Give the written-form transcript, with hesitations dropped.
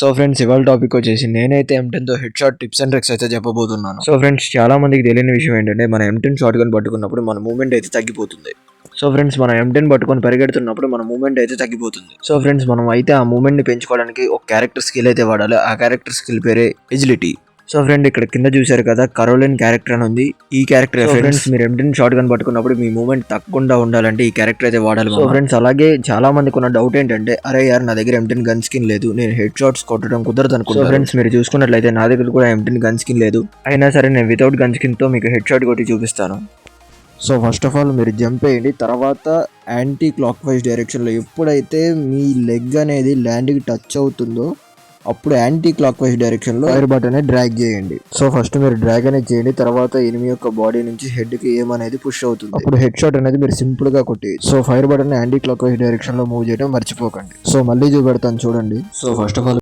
So friends ఇవాళ topic వచ్చేసి నేనైతే M10తో head shot tips and tricks అయితే చెప్పబోతున్నాను. సో ఫ్రెండ్స్ చాలా మందికి తెలియని విషయం ఏంటంటే మన M10 షాట్ గన్ పట్టుకున్నప్పుడు మన మూవ్మెంట్ అయితే తగ్గిపోతుంది. సో ఫ్రెండ్స్ మనం M10 పట్టుకొని పరిగెడుతున్నప్పుడు మన మూవ్మెంట్ అయితే తగ్గిపోతుంది. సో ఫ్రెండ్స్ మనం అయితే ఆ మూవ్మెంట్ ని పెంచుకోవడానికి ఒక క్యారెక్టర్ స్కిల్ అయితే వాడాలి. ఆ క్యారెక్టర్ స్కిల్ పేరే ఎజిలిటీ. సో ఫ్రెండ్ ఇక్కడ కింద చూసారు కదా కరోలిన్ క్యారెక్టర్ అని ఉంది. ఈ క్యారెక్టర్ ఫ్రెండ్స్ మీరు M10 షాట్ గన్ పట్టుకున్నప్పుడు మీ మూవ్మెంట్ తగ్గకుండా ఉండాలంటే ఈ క్యారెక్టర్ అయితే వాడాలి. సో ఫ్రెండ్స్ అలాగే చాలా మందికి ఉన్న డౌట్ ఏంటంటే అరే యార్ నా దగ్గర M10 గన్ స్కిన్ లేదు, నేను హెడ్ షాట్స్ కొట్టడం కుదరదు అనుకుంటున్నాను. సో ఫ్రెండ్స్ మీరు చూసుకున్నట్లయితే నా దగ్గర కూడా M10 గన్ స్కిన్ లేదు. అయినా సరే నేను వితౌట్ గన్ స్కిన్ తో మీకు హెడ్ షాట్ కొట్టి చూపిస్తాను. సో ఫస్ట్ ఆఫ్ ఆల్ మీరు జంప్ వేయండి. తర్వాత యాంటీ క్లాక్ వైజ్ డైరెక్షన్లో ఎప్పుడైతే మీ లెగ్ అనేది ల్యాండ్కి టచ్ అవుతుందో అప్పుడు యాంటీ క్లాక్ వైజ్ డైరెక్షన్లో ఫైర్ బటన్ డ్రాగ్ చేయండి. సో ఫస్ట్ మీరు డ్రాగ్ అనేది చేయండి. తర్వాత ఎనిమి యొక్క బాడీ నుంచి హెడ్కి ఏం అనేది పుష్ అవుతుంది. అప్పుడు హెడ్ షాట్ అనేది మీరు సింపుల్గా కొట్టి. So fire button anti clock wise డైరెక్షన్లో మూవ్ చేయడం మర్చిపోకండి. సో మళ్ళీ చూపెడతాను చూడండి. So first of all